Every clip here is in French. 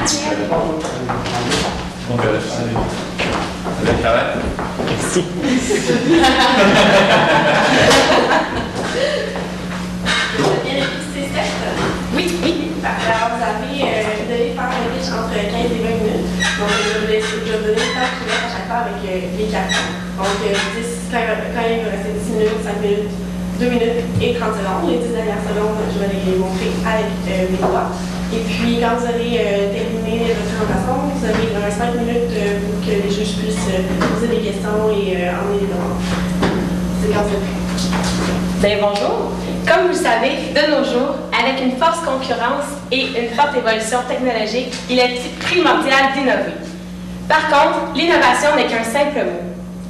Donc, avec travail. Merci. Oui, oui. Alors, vous devez faire un pitch entre 15 et 20 minutes. Donc, je vais vous donner le temps que je vais à chaque fois avec les cartons. Donc, quand il va rester 10 minutes, 5 minutes, 2 minutes et 30 secondes. Les 10 dernières secondes, je vais les montrer avec mes doigts. Et puis, quand vous aurez terminé votre présentation, vous aurez 5 minutes pour que les juges puissent poser des questions et emmener les demandes. C'est quand vous êtes prêts. Bien, bonjour. Comme vous le savez, de nos jours, avec une forte concurrence et une forte évolution technologique, il est primordial d'innover. Par contre, l'innovation n'est qu'un simple mot.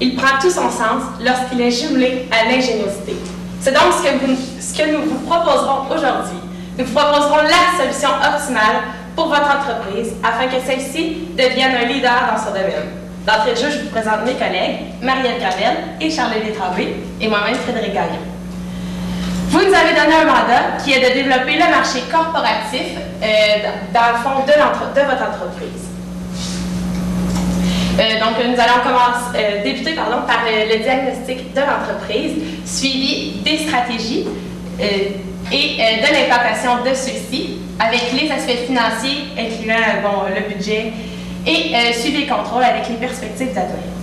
Il prend tout son sens lorsqu'il est jumelé à l'ingéniosité. C'est donc ce que nous vous proposerons aujourd'hui. Nous vous proposerons la solution optimale pour votre entreprise afin que celle-ci devienne un leader dans son domaine. D'entrée de jeu, je vous présente mes collègues, Marielle Gravel et Charles-Lévy Tremblay, et moi-même, Frédéric Gagnon. Vous nous avez donné un mandat qui est de développer le marché corporatif dans le fond de votre entreprise. Donc, nous allons débuter par le diagnostic de l'entreprise, suivi des stratégies et de l'implantation de ceux-ci, avec les aspects financiers, incluant le budget, et suivi et contrôle avec les perspectives d'adoption.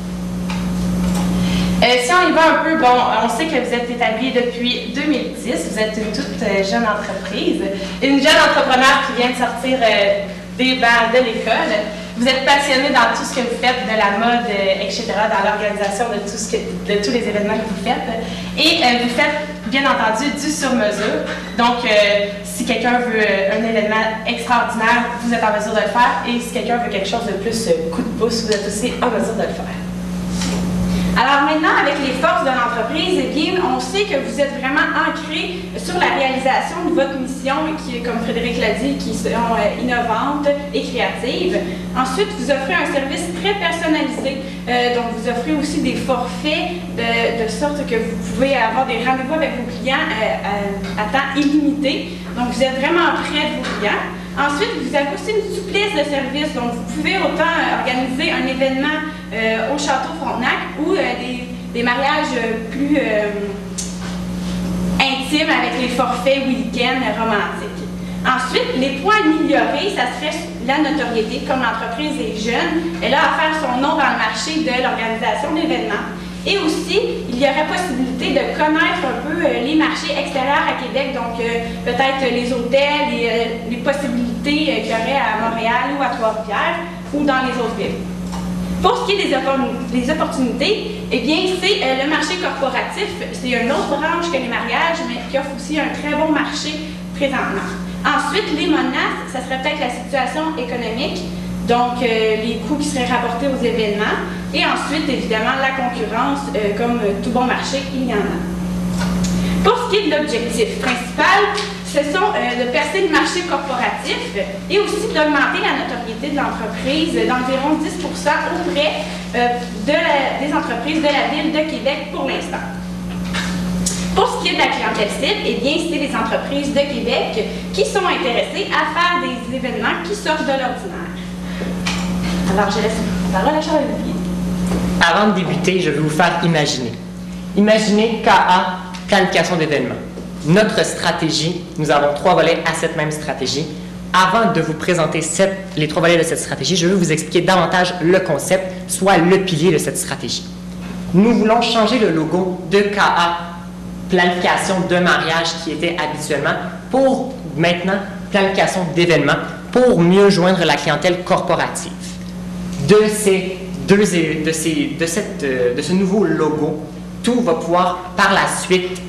Si on y va un peu, on sait que vous êtes établi depuis 2010, vous êtes une toute jeune entreprise, une jeune entrepreneur qui vient de sortir des bancs de l'école. Vous êtes passionné dans tout ce que vous faites, de la mode, etc., dans l'organisation de tous les événements que vous faites. Et vous faites, bien entendu, du sur-mesure. Donc, si quelqu'un veut un événement extraordinaire, vous êtes en mesure de le faire. Et si quelqu'un veut quelque chose de plus coup de pouce, vous êtes aussi en mesure de le faire. Alors maintenant, avec les forces de l'entreprise, eh bien, on sait que vous êtes vraiment ancré sur la réalisation de votre mission, qui, comme Frédéric l'a dit, qui sont innovantes et créatives. Ensuite, vous offrez un service très personnalisé. Donc, vous offrez aussi des forfaits de sorte que vous pouvez avoir des rendez-vous avec vos clients à temps illimité. Donc, vous êtes vraiment près de vos clients. Ensuite, vous avez aussi une souplesse de service. Donc, vous pouvez autant organiser un événement au Château Frontenac ou des mariages plus intimes avec les forfaits week-end romantiques. Ensuite, les points améliorés, ça serait la notoriété. Comme l'entreprise est jeune, elle a à faire son nom dans le marché de l'organisation d'événements. Et aussi, il y aurait possibilité de connaître un peu les marchés extérieurs à Québec, donc peut-être les hôtels, les possibilités qu'il y aurait à Montréal ou à Trois-Rivières ou dans les autres villes. Pour ce qui est des opportunités, eh bien, c'est le marché corporatif. C'est une autre branche que les mariages, mais qui offre aussi un très bon marché présentement. Ensuite, les menaces, ça serait peut-être la situation économique. Donc, les coûts qui seraient rapportés aux événements. Et ensuite, évidemment, la concurrence, comme tout bon marché, il y en a. Pour ce qui est de l'objectif principal, ce sont de percer le marché corporatif et aussi d'augmenter la notoriété de l'entreprise d'environ 10% auprès des entreprises de la Ville de Québec pour l'instant. Pour ce qui est de la clientèle cible, eh bien, c'est les entreprises de Québec qui sont intéressées à faire des événements qui sortent de l'ordinaire. Alors, je laisse la parole à Charles-Lévy. Avant de débuter, je vais vous faire imaginer. Imaginez KA, planification d'événements. Notre stratégie, nous avons 3 volets à cette même stratégie. Avant de vous présenter les 3 volets de cette stratégie, je vais vous expliquer davantage le concept, soit le pilier de cette stratégie. Nous voulons changer le logo de KA, planification de mariage qui était habituellement, pour maintenant planification d'événements, pour mieux joindre la clientèle corporative. De ce nouveau logo, tout va pouvoir par la suite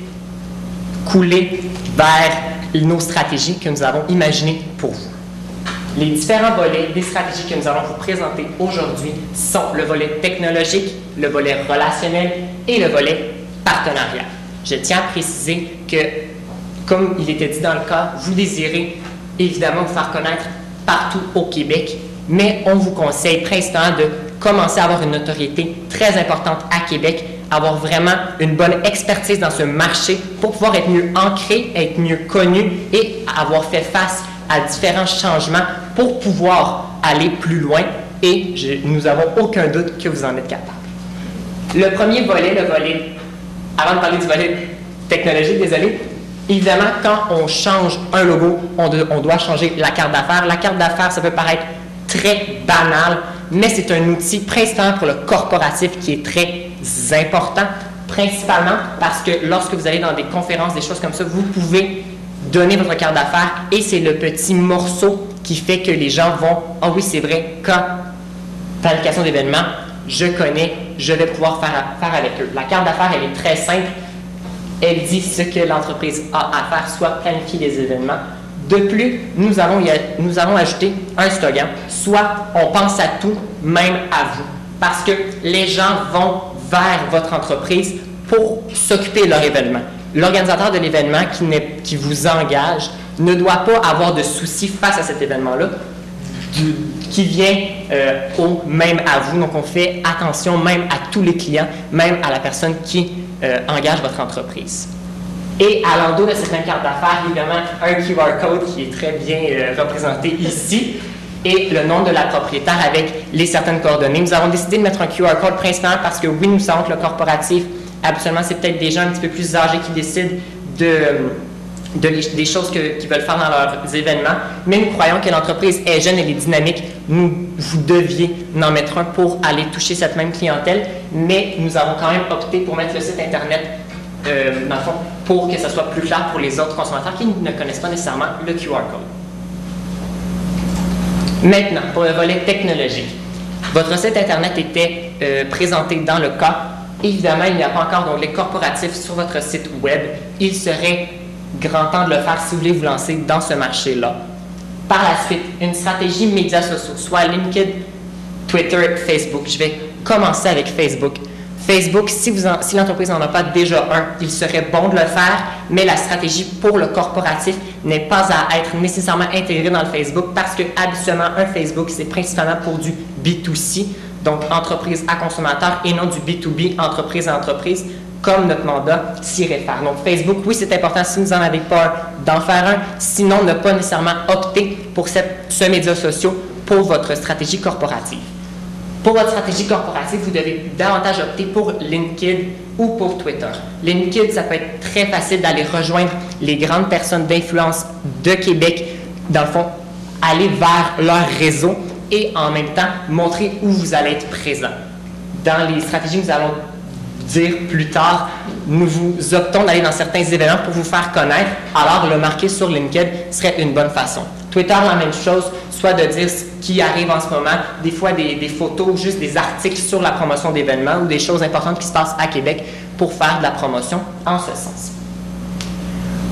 couler vers nos stratégies que nous avons imaginées pour vous. Les différents volets des stratégies que nous allons vous présenter aujourd'hui sont le volet technologique, le volet relationnel et le volet partenariat. Je tiens à préciser que, comme il était dit dans le cas, vous désirez évidemment vous faire connaître partout au Québec, mais on vous conseille principalement de commencer à avoir une notoriété très importante à Québec, avoir vraiment une bonne expertise dans ce marché pour pouvoir être mieux ancré, être mieux connu et avoir fait face à différents changements pour pouvoir aller plus loin et nous n'avons aucun doute que vous en êtes capable. Le premier volet, avant de parler du volet technologique, désolé, évidemment, quand on change un logo, on doit changer la carte d'affaires. La carte d'affaires, ça peut paraître très banal, mais c'est un outil principalement pour le corporatif qui est très important, principalement parce que lorsque vous allez dans des conférences, des choses comme ça, vous pouvez donner votre carte d'affaires et c'est le petit morceau qui fait que les gens vont « Ah oui, c'est vrai, quand planification d'événements, je connais, je vais pouvoir faire avec eux. » La carte d'affaires, elle est très simple. Elle dit ce que l'entreprise a à faire, soit planifier des événements. De plus, nous avons ajouté un slogan, soit on pense à tout, même à vous. Parce que les gens vont vers votre entreprise pour s'occuper de leur événement. L'organisateur de l'événement qui vous engage ne doit pas avoir de soucis face à cet événement-là, qui vient même à vous. Donc, on fait attention même à tous les clients, même à la personne qui engage votre entreprise. Et à l'endos de cette même carte d'affaires, évidemment, un QR code qui est très bien représenté ici et le nom de la propriétaire avec les certaines coordonnées. Nous avons décidé de mettre un QR code principalement parce que oui, nous savons que le corporatif, habituellement, c'est peut-être des gens un petit peu plus âgés qui décident des choses qu'ils veulent faire dans leurs événements, mais nous croyons que l'entreprise est jeune, elle est dynamique. Vous deviez en mettre un pour aller toucher cette même clientèle, mais nous avons quand même opté pour mettre le site Internet, dans le fond, pour que ça soit plus clair pour les autres consommateurs qui ne connaissent pas nécessairement le QR code. Maintenant, pour le volet technologique. Votre site Internet était présenté dans le cas. Évidemment, il n'y a pas encore d'onglet corporatif sur votre site Web. Il serait grand temps de le faire si vous voulez vous lancer dans ce marché-là. Par la suite, une stratégie médias sociaux, soit LinkedIn, Twitter, Facebook. Je vais commencer avec Facebook. Facebook, si l'entreprise n'en a pas déjà un, il serait bon de le faire, mais la stratégie pour le corporatif n'est pas à être nécessairement intégrée dans le Facebook parce que habituellement, un Facebook, c'est principalement pour du B2C, donc entreprise à consommateur, et non du B2B, entreprise à entreprise, comme notre mandat s'y réfère. Donc Facebook, oui, c'est important si vous n'en avez pas un, d'en faire un, sinon ne pas nécessairement opter pour ce média social pour votre stratégie corporative. Pour votre stratégie corporative, vous devez davantage opter pour LinkedIn ou pour Twitter. LinkedIn, ça peut être très facile d'aller rejoindre les grandes personnes d'influence de Québec, dans le fond, aller vers leur réseau et en même temps montrer où vous allez être présent. Dans les stratégies que nous allons dire plus tard, nous vous optons d'aller dans certains événements pour vous faire connaître, alors le marquer sur LinkedIn serait une bonne façon. Twitter, la même chose, soit de dire ce qui arrive en ce moment, des fois des photos, juste des articles sur la promotion d'événements ou des choses importantes qui se passent à Québec pour faire de la promotion en ce sens.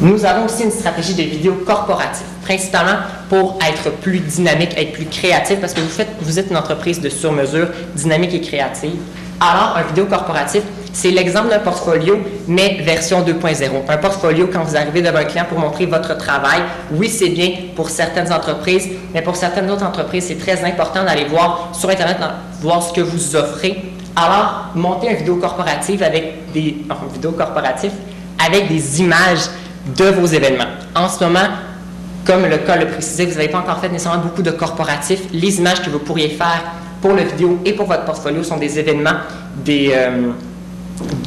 Nous avons aussi une stratégie de vidéo corporative, principalement pour être plus dynamique, être plus créatif, parce que vous êtes une entreprise de sur-mesure, dynamique et créative. Alors, un vidéo corporatif, c'est l'exemple d'un portfolio, mais version 2.0. Un portfolio, quand vous arrivez devant un client pour montrer votre travail, oui, c'est bien pour certaines entreprises, mais pour certaines autres entreprises, c'est très important d'aller voir sur Internet, voir ce que vous offrez. Alors, montez une vidéo corporative avec des images de vos événements. En ce moment, comme le cas le précisait, vous n'avez pas encore fait nécessairement beaucoup de corporatifs. Les images que vous pourriez faire pour le vidéo et pour votre portfolio sont des événements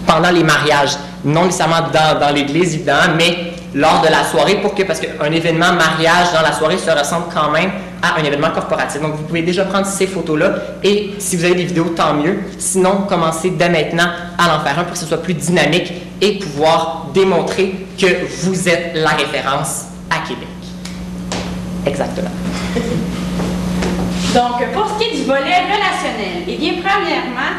pendant les mariages, non nécessairement dans l'église évidemment, mais lors de la soirée, parce qu'un événement mariage dans la soirée se ressemble quand même à un événement corporatif. Donc vous pouvez déjà prendre ces photos-là et si vous avez des vidéos, tant mieux. Sinon, commencez dès maintenant à en faire un pour que ce soit plus dynamique et pouvoir démontrer que vous êtes la référence à Québec. Exactement. Donc, pour ce qui est du volet relationnel, eh bien, premièrement,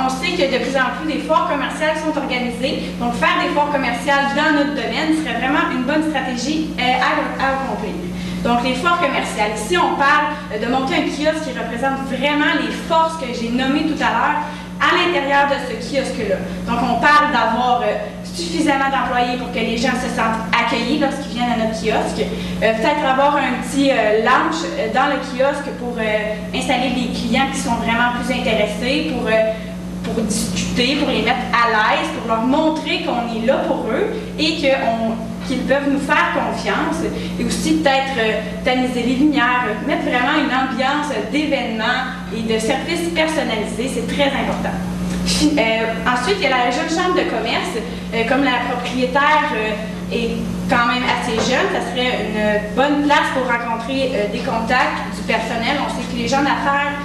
on sait que de plus en plus des foires commerciales sont organisées. Donc, faire des foires commerciales dans notre domaine serait vraiment une bonne stratégie à accomplir. Donc, les foires commerciales. Ici, on parle de monter un kiosque qui représente vraiment les forces que j'ai nommées tout à l'heure à l'intérieur de ce kiosque-là. Donc, on parle d'avoir suffisamment d'employés pour que les gens se sentent accueillis lorsqu'ils viennent à notre kiosque. Peut-être avoir un petit lounge dans le kiosque pour installer des clients qui sont vraiment plus intéressés, pour discuter, pour les mettre à l'aise, pour leur montrer qu'on est là pour eux et qu'on qu'ils peuvent nous faire confiance et aussi peut-être tamiser les lumières, mettre vraiment une ambiance d'événements et de services personnalisés, c'est très important. Ensuite, il y a la jeune chambre de commerce. Comme la propriétaire est quand même assez jeune, ça serait une bonne place pour rencontrer des contacts du personnel. On sait que les gens d'affaires,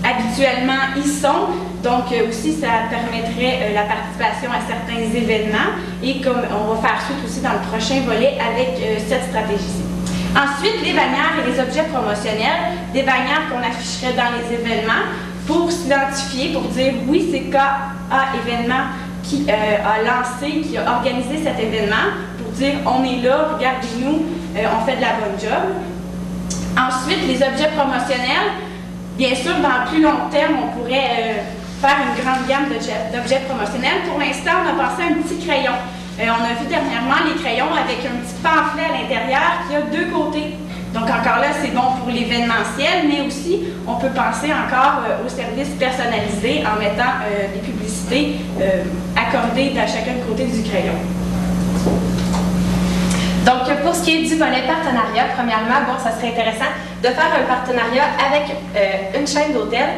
habituellement, y sont. Donc, aussi, ça permettrait la participation à certains événements. Et comme on va faire suite aussi dans le prochain volet avec cette stratégie-ci. Ensuite, les bannières et les objets promotionnels. Des bannières qu'on afficherait dans les événements pour s'identifier, pour dire oui, c'est KA événement qui a lancé, qui a organisé cet événement, pour dire on est là, regardez-nous, on fait de la bonne job. Ensuite, les objets promotionnels, bien sûr, dans le plus long terme, on pourrait faire une grande gamme d'objets promotionnels. Pour l'instant, on a pensé à un petit crayon. On a vu dernièrement les crayons avec un petit pamphlet à l'intérieur qui a deux côtés. Donc encore là, c'est bon pour l'événementiel, mais aussi on peut penser encore aux services personnalisés en mettant des publicités accordées à chacun côté du crayon. Donc pour ce qui est du volet partenariat, premièrement, bon, ça serait intéressant de faire un partenariat avec une chaîne d'hôtels.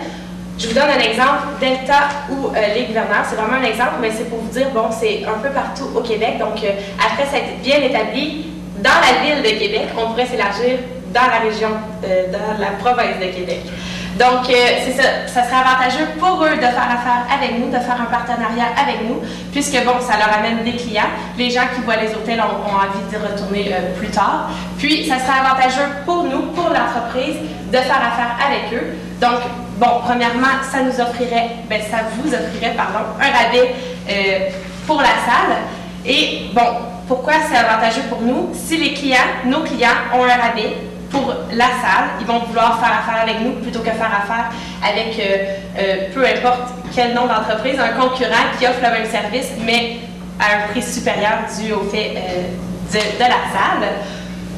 Je vous donne un exemple, Delta ou les gouverneurs, c'est vraiment un exemple, mais c'est pour vous dire, bon, c'est un peu partout au Québec, donc après ça a été bien établi, dans la ville de Québec, on pourrait s'élargir dans la région, dans la province de Québec. Donc, c'est ça, ça serait avantageux pour eux de faire affaire avec nous, de faire un partenariat avec nous, puisque, bon, ça leur amène des clients. Les gens qui voient les hôtels ont envie d'y retourner plus tard. Puis, ça serait avantageux pour nous, pour l'entreprise, de faire affaire avec eux. Donc, bon, premièrement, ça nous offrirait, ça vous offrirait, pardon, un rabais pour la salle. Et, bon, pourquoi c'est avantageux pour nous? Si les clients, nos clients, ont un rabais pour la salle, ils vont vouloir faire affaire avec nous plutôt que faire affaire avec peu importe quel nom d'entreprise, un concurrent qui offre le même service, mais à un prix supérieur dû au fait de la salle.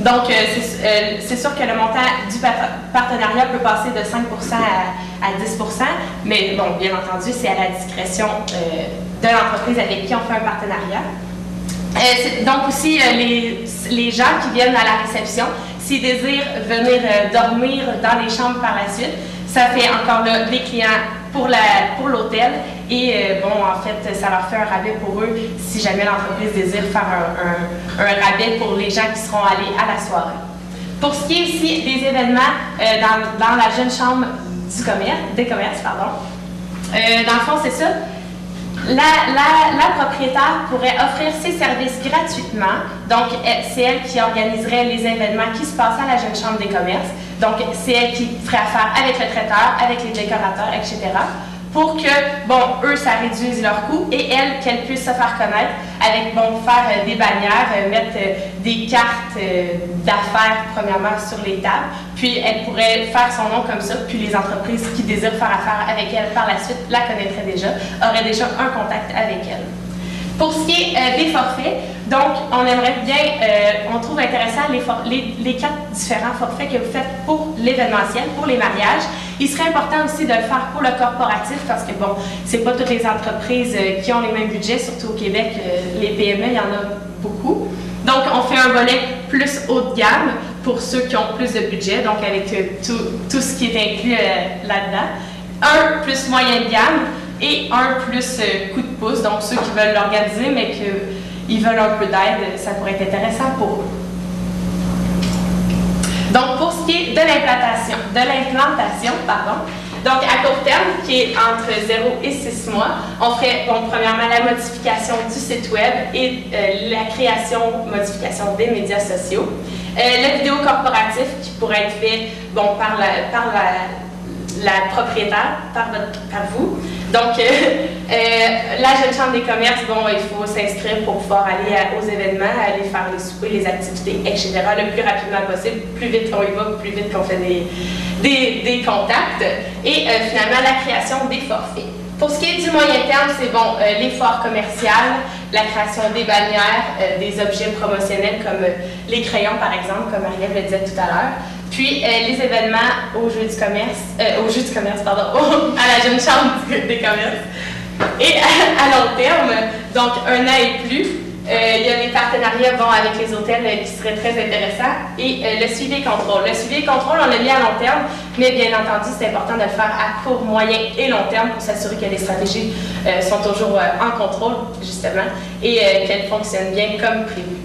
Donc, c'est sûr que le montant du partenariat peut passer de 5% à 10%, mais bon, bien entendu, c'est à la discrétion de l'entreprise avec qui on fait un partenariat. Donc aussi, les gens qui viennent à la réception, s'ils désirent venir dormir dans les chambres par la suite, ça fait encore là des clients pour l'hôtel et bon, en fait, ça leur fait un rabais pour eux si jamais l'entreprise désire faire un rabais pour les gens qui seront allés à la soirée. Pour ce qui est ici des événements dans la jeune chambre des commerces, dans le fond, c'est ça. La propriétaire pourrait offrir ses services gratuitement. Donc, c'est elle qui organiserait les événements qui se passent à la jeune chambre des commerces. Donc, c'est elle qui ferait affaire avec le traiteur, avec les décorateurs, etc. Pour que, bon, eux, ça réduise leurs coûts et elle, qu'elle puisse se faire connaître avec, bon, faire des bannières, mettre des cartes d'affaires, premièrement, sur les tables. Puis, elle pourrait faire son nom comme ça. Puis, les entreprises qui désirent faire affaire avec elle par la suite la connaîtraient déjà, auraient déjà un contact avec elle. Pour ce qui est des forfaits, donc, on aimerait bien, on trouve intéressant les 4 différents forfaits que vous faites pour l'événementiel, pour les mariages. Il serait important aussi de le faire pour le corporatif parce que, bon, c'est pas toutes les entreprises qui ont les mêmes budgets, surtout au Québec, les PME, il y en a beaucoup. Donc, on fait un volet plus haut de gamme pour ceux qui ont plus de budget, donc avec tout ce qui est inclus là-dedans. Un plus moyen de gamme et un plus coup de pouce, donc ceux qui veulent l'organiser mais qu'ils veulent un peu d'aide, ça pourrait être intéressant pour eux. Donc, pour ce qui est de l'implantation, donc à court terme, qui est entre 0 et 6 mois, on ferait, bon, premièrement, la modification du site web et modification des médias sociaux. La vidéo corporatif qui pourrait être fait, bon, par la propriétaire, par vous. Donc, la jeune chambre des commerces, bon, il faut s'inscrire pour pouvoir aller aux événements, aller faire les soupers, les activités, etc. le plus rapidement possible. Plus vite on y va, plus vite qu'on fait des contacts. Et finalement, la création des forfaits. Pour ce qui est du moyen terme, c'est bon, les foires commerciales, la création des bannières, des objets promotionnels comme les crayons, par exemple, comme Ariel le disait tout à l'heure. Puis les événements au jeu du commerce, à la jeune chambre des commerces. Et à long terme, donc 1 an et plus, Il y a des partenariats avec les hôtels qui seraient très intéressants. Et le suivi et contrôle. Le suivi et contrôle, on l'a mis à long terme, mais bien entendu, c'est important de le faire à court, moyen et long terme pour s'assurer que les stratégies sont toujours en contrôle, justement, et qu'elles fonctionnent bien comme prévu.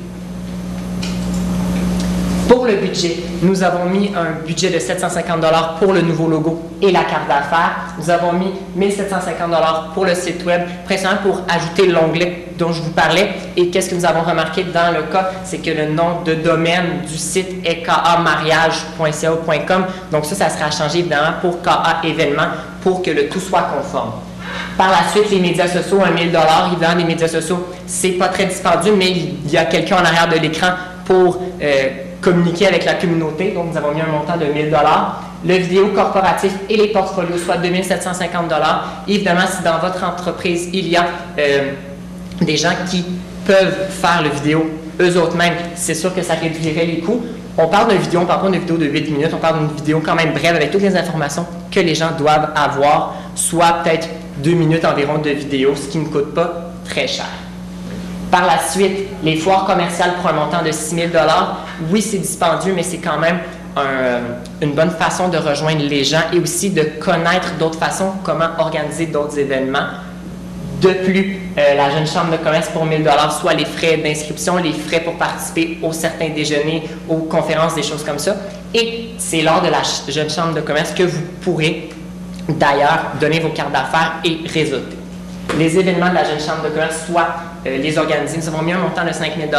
Pour le budget, nous avons mis un budget de 750 $ pour le nouveau logo et la carte d'affaires. Nous avons mis 1750 $ pour le site web, précisément pour ajouter l'onglet dont je vous parlais. Et qu'est-ce que nous avons remarqué dans le cas, c'est que le nom de domaine du site est kamariage.ca.com. Donc ça sera changé évidemment pour KA événement pour que le tout soit conforme. Par la suite, les médias sociaux, 1 000 $. Évidemment, les médias sociaux, c'est pas très dispendieux, mais il y a quelqu'un en arrière de l'écran pour communiquer avec la communauté. Donc, nous avons mis un montant de 1 000 $. Le vidéo corporatif et les portfolios, soit 2 750 $. Évidemment, si dans votre entreprise, il y a des gens qui peuvent faire le vidéo eux autres mêmes, c'est sûr que ça réduirait les coûts. On parle d'une vidéo, on ne parle pas d'une vidéo de 8 minutes, on parle d'une vidéo quand même brève avec toutes les informations que les gens doivent avoir, soit peut-être 2 minutes environ de vidéo, ce qui ne coûte pas très cher. Par la suite, les foires commerciales pour un montant de 6 000 $. Oui, c'est dispendieux, mais c'est quand même une bonne façon de rejoindre les gens et aussi de connaître d'autres façons, comment organiser d'autres événements. De plus, la Jeune Chambre de commerce pour 1 000 $, soit les frais d'inscription, les frais pour participer aux certains déjeuners, aux conférences, des choses comme ça. Et c'est lors de la Jeune Chambre de commerce que vous pourrez d'ailleurs donner vos cartes d'affaires et réseauter. Les événements de la Jeune Chambre de commerce, soit les organiser, nous avons mis un montant de 5 000 $,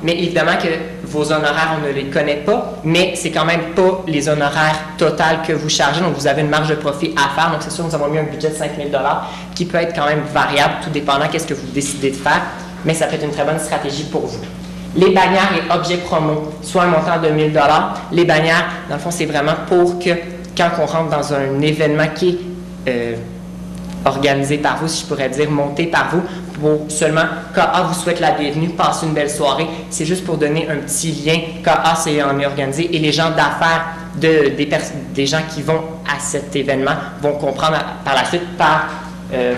mais évidemment que vos honoraires, on ne les connaît pas, mais c'est quand même pas les honoraires totaux que vous chargez, donc vous avez une marge de profit à faire, donc c'est sûr que nous avons mis un budget de 5 000 $ qui peut être quand même variable, tout dépendant qu'est-ce que vous décidez de faire, mais ça peut être une très bonne stratégie pour vous. Les bannières et objets promo, soit un montant de 1 000 $. Les bannières, dans le fond, c'est vraiment pour que quand on rentre dans un événement qui est organisé par vous, si je pourrais dire, monté par vous, pour seulement KA vous souhaite la bienvenue, passez une belle soirée. C'est juste pour donner un petit lien. KA, c'est en organisé et les gens d'affaires, des gens qui vont à cet événement vont comprendre par la suite par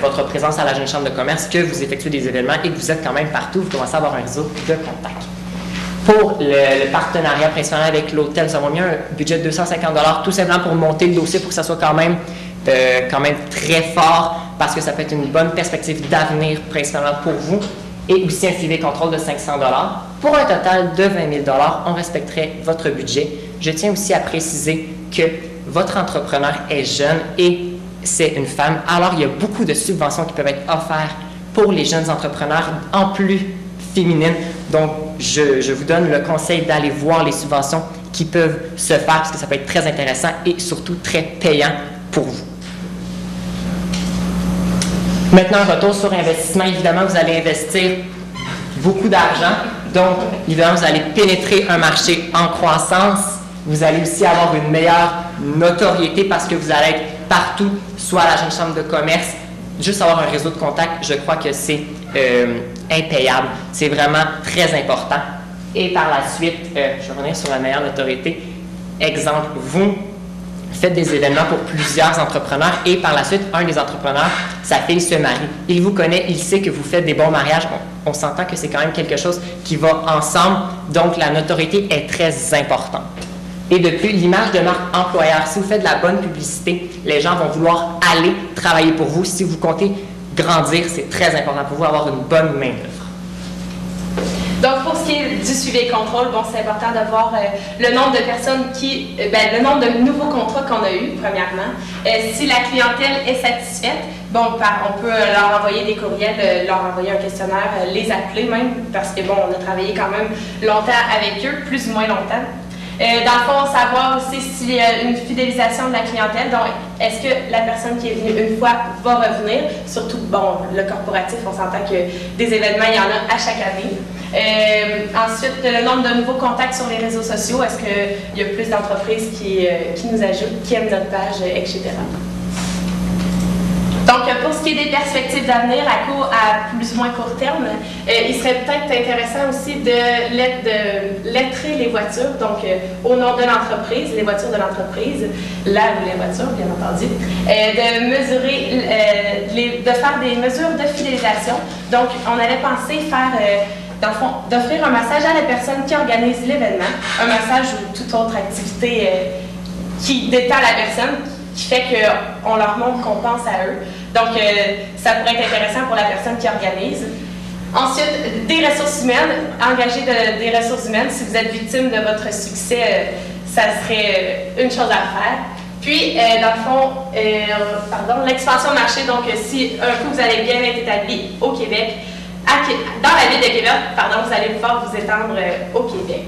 votre présence à la Jeune Chambre de commerce que vous effectuez des événements et que vous êtes quand même partout, vous commencez à avoir un réseau de contacts. Pour le partenariat principal avec l'hôtel, nous avons mis un budget de 250 $, tout simplement pour monter le dossier pour que ça soit quand même très fort, parce que ça peut être une bonne perspective d'avenir principalement pour vous, et aussi un suivi contrôle de 500 $. Pour un total de 20 000 $, on respecterait votre budget. Je tiens aussi à préciser que votre entrepreneur est jeune et c'est une femme, alors il y a beaucoup de subventions qui peuvent être offertes pour les jeunes entrepreneurs, en plus féminines. Donc, je vous donne le conseil d'aller voir les subventions qui peuvent se faire, parce que ça peut être très intéressant et surtout très payant pour vous. Maintenant, retour sur investissement. Évidemment, vous allez investir beaucoup d'argent. Donc, évidemment, vous allez pénétrer un marché en croissance. Vous allez aussi avoir une meilleure notoriété parce que vous allez être partout, soit à la Jeune Chambre de commerce. Juste avoir un réseau de contacts, je crois que c'est impayable. C'est vraiment très important. Et par la suite, je vais revenir sur la meilleure notoriété. Exemple, vous faites des événements pour plusieurs entrepreneurs et par la suite, un des entrepreneurs, sa fille se marie. Il vous connaît, il sait que vous faites des bons mariages. On s'entend que c'est quand même quelque chose qui va ensemble, donc la notoriété est très importante. Et depuis, l'image de marque employeur. Si vous faites de la bonne publicité, les gens vont vouloir aller travailler pour vous. Si vous comptez grandir, c'est très important pour vous d'avoir une bonne main-d'œuvre. Donc, pour ce qui est du suivi et contrôle, bon, c'est important de voir le nombre de personnes le nombre de nouveaux contrats qu'on a eu, premièrement. Si la clientèle est satisfaite, bon, on peut leur envoyer des courriels, leur envoyer un questionnaire, les appeler même, parce que bon, on a travaillé quand même longtemps avec eux, plus ou moins longtemps. Dans le fond, savoir aussi s'il y a une fidélisation de la clientèle. Donc, est-ce que la personne qui est venue une fois va revenir? Surtout, bon, le corporatif, on s'entend que des événements, il y en a à chaque année. Ensuite, le nombre de nouveaux contacts sur les réseaux sociaux. Est-ce qu'il y a plus d'entreprises qui nous ajoutent, qui aiment notre page, etc. Donc, pour ce qui est des perspectives d'avenir à plus ou moins court terme, il serait peut-être intéressant aussi de lettrer les voitures, donc au nom de l'entreprise, les voitures de l'entreprise, là où les voitures, bien entendu, de mesurer, de faire des mesures de fidélisation. Donc, on avait pensé faire dans le fond, d'offrir un massage à la personne qui organise l'événement, un massage ou toute autre activité qui détend la personne, qui fait qu'on leur montre qu'on pense à eux. Donc, ça pourrait être intéressant pour la personne qui organise. Ensuite, des ressources humaines, engager des ressources humaines. Si vous êtes victime de votre succès, ça serait une chose à faire. Puis, dans le fond, l'expansion marché. Donc, si un coup vous allez bien être établi au Québec, dans la ville de Québec, vous allez pouvoir vous étendre au Québec.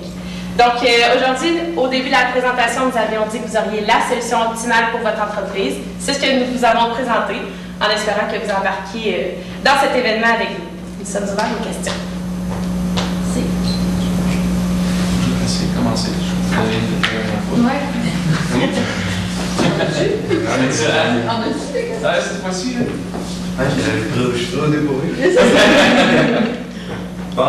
Donc, aujourd'hui, au début de la présentation, nous avions dit que vous auriez la solution optimale pour votre entreprise. C'est ce que nous vous avons présenté, en espérant que vous embarquiez dans cet événement avec nous. Nous sommes ouverts aux questions. Je vais essayer de commencer. Je vais vous donner une fois. Cette fois-ci, là. Je suis trop dépourvu. Bon,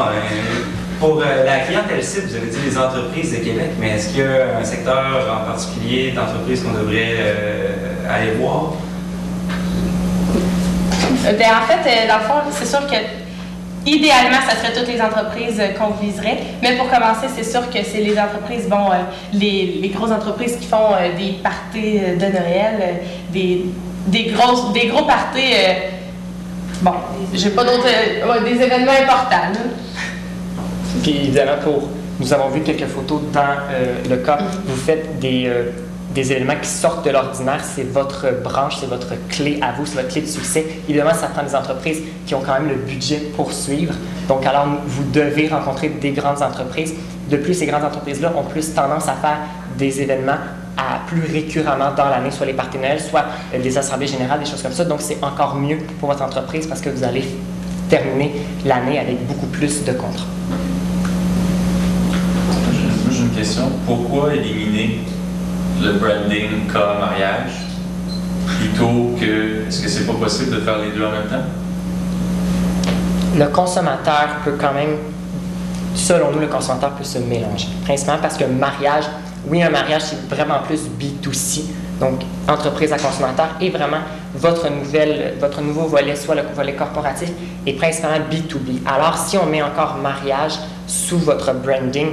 pour la clientèle cible, vous avez dit les entreprises de Québec, mais est-ce qu'il y a un secteur en particulier d'entreprises qu'on devrait aller voir? En fait, dans le fond, c'est sûr que idéalement, ça serait toutes les entreprises qu'on viserait, mais pour commencer, c'est sûr que c'est les entreprises, les grosses entreprises qui font des parties de Noël, des gros parties, j'ai pas d'autres, des événements importants. Là. Puis évidemment, nous avons vu quelques photos dans le cas, vous faites des événements qui sortent de l'ordinaire, c'est votre branche, c'est votre clé à vous, c'est votre clé de succès. Évidemment, ça prend des entreprises qui ont quand même le budget pour suivre. Donc, alors, vous devez rencontrer des grandes entreprises. De plus, ces grandes entreprises-là ont plus tendance à faire des événements plus récurremment dans l'année, soit les parties Noël, soit des assemblées générales, des choses comme ça. Donc, c'est encore mieux pour votre entreprise parce que vous allez terminer l'année avec beaucoup plus de contrats. J'ai une question. Pourquoi éliminer le branding cas mariage plutôt que... Est-ce que c'est pas possible de faire les deux en même temps? Le consommateur peut quand même, selon nous, le consommateur peut se mélanger. Principalement parce que mariage, oui, un mariage, c'est vraiment plus B2C, donc entreprise à consommateur, et vraiment votre nouveau volet, soit le volet corporatif, est principalement B2B. Alors, si on met encore mariage sous votre branding,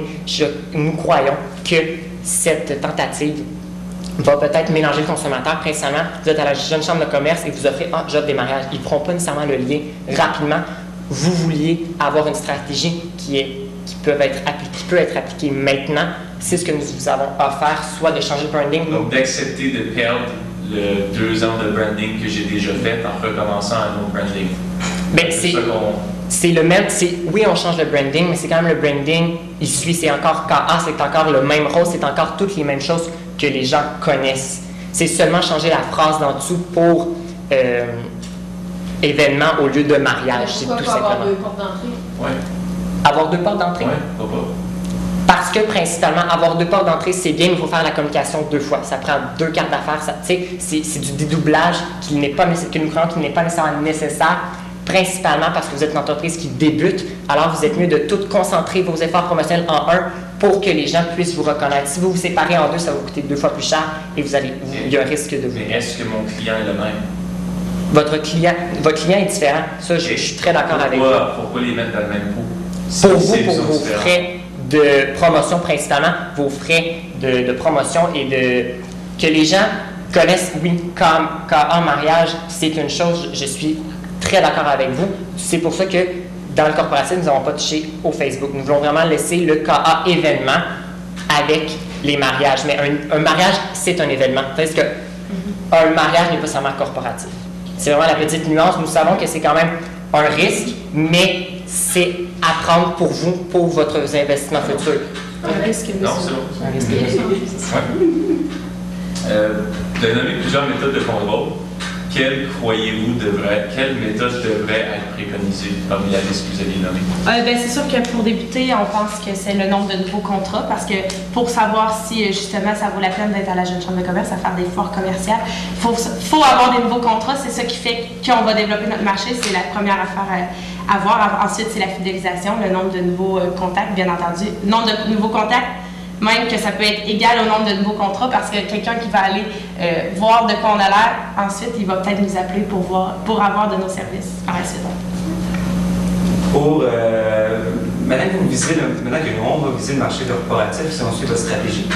nous croyons que cette tentative va peut-être mélanger le consommateur. Principalement, vous êtes à la jeune chambre de commerce et vous offrez « j'offre des mariages ». Ils ne feront pas nécessairement le lien rapidement. Vous vouliez avoir une stratégie qui peut être appliquée maintenant. C'est ce que nous vous avons offert, soit de changer le branding. Donc, d'accepter de perdre le 2 ans de branding que j'ai déjà fait en recommençant un autre branding. Bien, c'est le même, oui, on change le branding, mais c'est quand même le branding, il suit, c'est encore KA, c'est encore le même rôle, c'est encore toutes les mêmes choses que les gens connaissent. C'est seulement changer la phrase d'en dessous pour événement au lieu de mariage, c'est tout simplement. Avoir 2 portes d'entrée? Oui. Avoir 2 portes d'entrée? Oui, pourquoi? Parce que principalement, avoir 2 portes d'entrée, c'est bien, mais il faut faire la communication 2 fois. Ça prend 2 cartes d'affaires, c'est du dédoublage que nous croyons qu'il n'est pas nécessairement nécessaire. Principalement parce que vous êtes une entreprise qui débute, alors vous êtes mieux de tout concentrer vos efforts promotionnels en un pour que les gens puissent vous reconnaître. Si vous vous séparez en 2, ça va vous coûter 2 fois plus cher et il y a un risque de vous. Mais est-ce que mon client est le même? Votre client est différent. Ça, je suis très d'accord avec vous. Pourquoi les mettre dans le même pot? Pour vous, pour vos frais de promotion principalement, vos frais de promotion et que les gens connaissent, oui, en mariage, c'est une chose, je suis très d'accord avec vous. C'est pour ça que dans le corporatif, nous n'avons pas touché au Facebook. Nous voulons vraiment laisser le KA événement avec les mariages. Mais un mariage, c'est un événement. Parce que un mariage n'est pas seulement corporatif. C'est vraiment la petite nuance. Nous savons que c'est quand même un risque, mais c'est à prendre pour vous, pour votre investissement futur. Un risque, non, c'est bon. Un risque. Vous avez nommé plusieurs méthodes de contrôle. Quelle méthode devrait être préconisée parmi la liste que vous aviez nommée? C'est sûr que pour débuter, on pense que c'est le nombre de nouveaux contrats parce que pour savoir si justement ça vaut la peine d'être à la jeune chambre de commerce, à faire des foires commerciales, il faut avoir des nouveaux contrats. C'est ça qui fait qu'on va développer notre marché. C'est la première affaire à voir. Ensuite, c'est la fidélisation, le nombre de nouveaux contacts, bien entendu. Nombre de nouveaux contacts, même que ça peut être égal au nombre de nouveaux contrats parce que quelqu'un qui va aller voir de quoi on a l'air, ensuite, il va peut-être nous appeler pour avoir de nos services par la suite. Pour maintenant que nous, on va viser le marché corporatif, si on suit votre stratégie,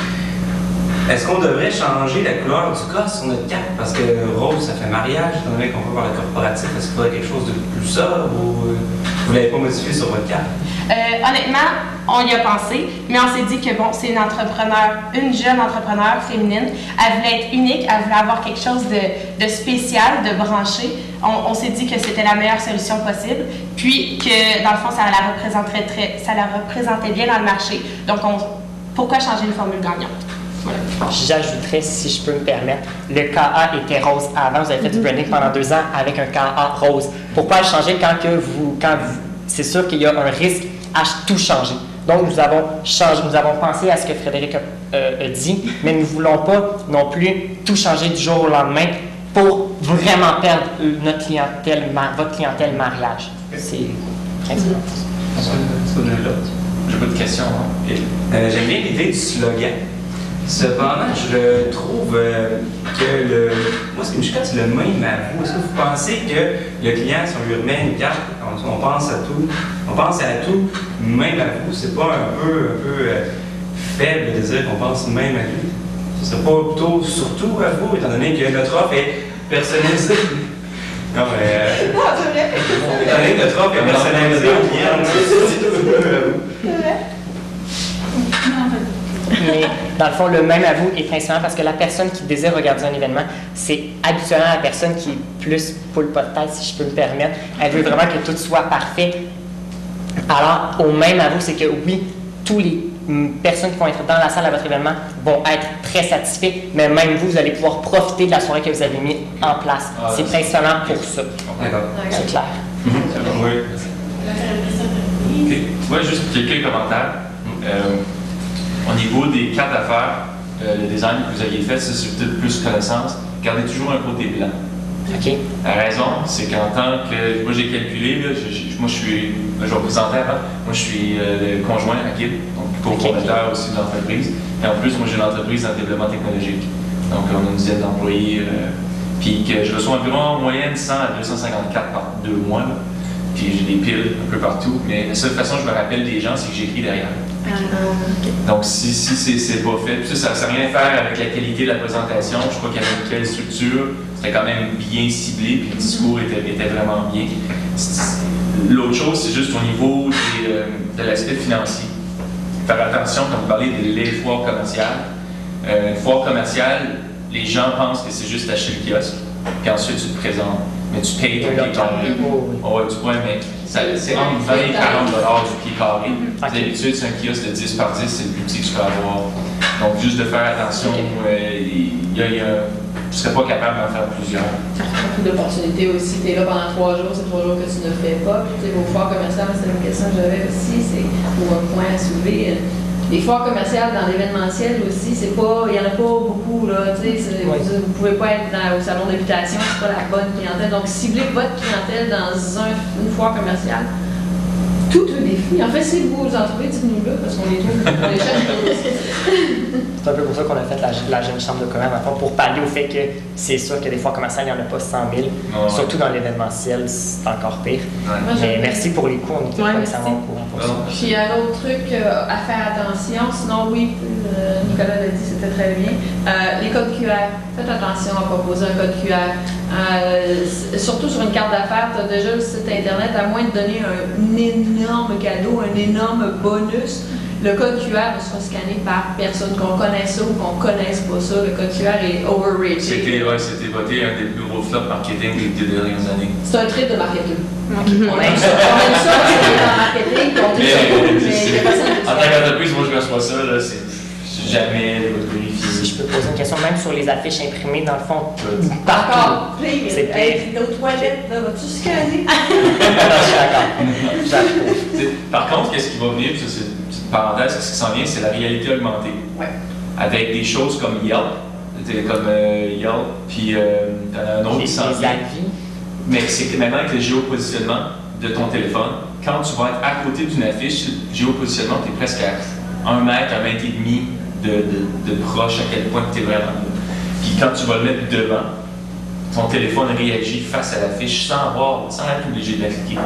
est-ce qu'on devrait changer la couleur du cross sur notre carte? Parce que rose, ça fait mariage, étant donné qu'on va voir le corporatif, est-ce qu'il faudrait quelque chose de plus sobre ou vous ne l'avez pas modifié sur votre carte? Honnêtement, on y a pensé, mais on s'est dit que bon, c'est une jeune entrepreneur féminine. Elle voulait être unique, elle voulait avoir quelque chose de spécial, de branché. On s'est dit que c'était la meilleure solution possible, puis que dans le fond, ça la représentait bien dans le marché. Donc, pourquoi changer une formule gagnante? Voilà. J'ajouterais, si je peux me permettre, le KA était rose avant. Vous avez fait du branding pendant 2 ans avec un KA rose. Pourquoi le changer quand c'est sûr qu'il y a un risque à tout changer. Donc, nous avons pensé à ce que Frédéric a dit, mais nous ne voulons pas non plus tout changer du jour au lendemain pour vraiment perdre votre clientèle mariage. C'est principal. J'ai pas de questions. J'aime bien l'idée du slogan. Cependant, je trouve que moi, ce qui me choque, c'est le même à vous. Est-ce que vous pensez que le client, si on lui remet une carte, on pense à tout, même à vous, c'est pas un peu faible de dire qu'on pense même à lui? Ce serait pas plutôt surtout à vous, étant donné que notre offre est personnalisée? Non, mais. Étant donné que notre offre est personnalisée au client, c'est surtout à vous. C'est vrai? Mais dans le fond, le même à vous est principalement parce que la personne qui désire regarder un événement, c'est habituellement la personne qui est plus poule pas de tête, si je peux me permettre. Elle veut vraiment que tout soit parfait. Alors, au même à vous, c'est que oui, tous les personnes qui vont être dans la salle à votre événement vont être très satisfaits, mais même vous allez pouvoir profiter de la soirée que vous avez mis en place. C'est principalement pour ça. D'accord. C'est clair. Oui. Okay. Moi, juste quelques commentaires. Au niveau des cartes d'affaires, le design que vous aviez fait, c'est peut-être plus connaissance. Gardez toujours un côté blanc. OK. La raison, c'est qu'en tant que. Moi, j'ai calculé, là, je vais présenter avant. Moi, je suis le conjoint à Kid, donc cofondateur aussi de l'entreprise. Et en plus, moi, j'ai une entreprise en développement technologique. Donc, on a une dizaine d'employés. Puis que je reçois environ en moyenne 100 à 254 par 2 mois. Là. Puis j'ai des piles un peu partout. Mais la seule façon que je me rappelle des gens, c'est que j'écris derrière. Okay. Donc, si c'est pas fait, puis ça n'a rien à faire avec la qualité de la présentation. Je crois qu'il y avait une quelle structure, c'était quand même bien ciblé, puis le discours était vraiment bien. L'autre chose, c'est juste au niveau de l'aspect financier. Faire attention quand vous parlez des foires commerciales. Une foire commerciale, les gens pensent que c'est juste acheter le kiosque, puis ensuite tu te présentes. Mais tu payes ton pied carré. Ouais, tu pourrais, mais c'est entre 20 et 40 $ du pied carré. D'habitude, c'est un kiosque de 10 par 10, c'est le plus petit que tu peux avoir. Donc, juste de faire attention, tu ne serais pas capable d'en faire plusieurs. Beaucoup d'opportunités aussi. Tu es là pendant 3 jours, c'est 3 jours que tu ne fais pas. Puis, vos foires commerciales, c'est une question que j'avais aussi, c'est pour un point à soulever. Les foires commerciales dans l'événementiel aussi, il n'y en a pas beaucoup. Là, vous ne pouvez pas être au salon d'habitation, c'est pas la bonne clientèle. Donc, ciblez votre clientèle dans une foire commerciale. Tout un défi. En fait, si vous vous en trouvez, dites-nous là, parce qu'on les trouve, on les cherche aussi. C'est un peu pour ça qu'on a fait la jeune chambre de commerce, pour pallier au fait que c'est sûr que des foires commerciales, il n'y en a pas 100 000. Surtout dans l'événementiel, c'est encore pire. Ouais. Mais merci pour les cours, on était pas nécessairement au courant pour ça. Puis un autre truc à faire attention, sinon oui, Nicolas l'a dit, c'était très bien. Les codes QR, faites attention à proposer un code QR. Surtout sur une carte d'affaires, tu as déjà le site internet, à moins de donner un énorme cadeau, un énorme bonus. Le code QR sera scanné par personne, qu'on connaisse ça ou qu'on connaisse pas ça. Le code QR est overrated. C'était voté un des plus gros flops marketing des dernières années. C'est un trait de marketing. On aime ça parce que c'est dans le marketing, en tant qu'entreprise, moi je reçois ça, là, c'est jamais vérifié. Si je peux poser une question, même sur les affiches imprimées, dans le fond, d'accord. C'est pire. Nos toilettes, là, vas-tu scanner? Non, je suis d'accord. Par contre, qu'est-ce qui va venir, puis ça c'est une petite parenthèse, ce qui s'en vient, c'est la réalité augmentée. Ouais. Avec des choses comme Yelp, puis t'en as un autre qui s'en vient. Mais c'est que maintenant avec le géopositionnement de ton téléphone, quand tu vas être à côté d'une affiche, le géopositionnement, tu es presque à 1 mètre, 1 mètre et demi de proche à quel point tu es vraiment là. Puis quand tu vas le mettre devant, ton téléphone réagit face à l'affiche sans être obligé de la cliquer.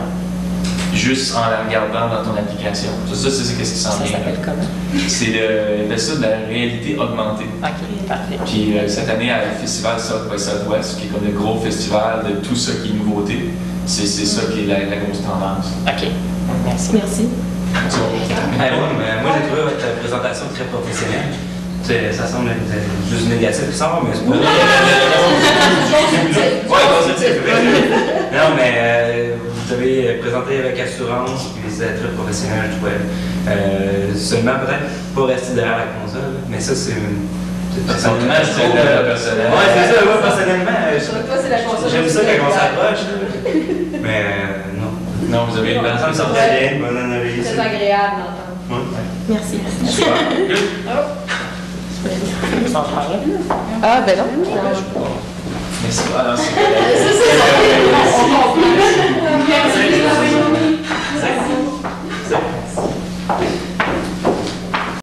juste en la regardant dans ton application. Ça c'est ce qui s'en Ça vient. s'appelle comment? C'est de la réalité augmentée. Ok, parfait. Puis cette année, à le festival South by Southwest, qui est comme le gros festival de tout ce qui est nouveauté, c'est ça qui est la grosse tendance. Ok, merci. Merci. Moi, j'ai trouvé votre présentation très professionnelle. Ça semble juste négatif, ça, mais c'est pas vrai. Oui, positif. Non, mais vous avez présenté avec assurance, puis c'est très professionnel, je trouvais. Seulement, peut-être pas rester derrière la console, mais ça, c'est Personnellement, je trouve personnel. Ouais, c'est ça, moi, personnellement. Toi, c'est la console. J'aime ça quand on s'approche. Mais non. Non, vous avez une bonne Ça me sort très bien, une bonne analyse. C'est agréable d'entendre. Merci. Super. Good. Sans parler. Ah, ben non. Merci. Ah, non, c'est Ça, c'est ça. On comprend.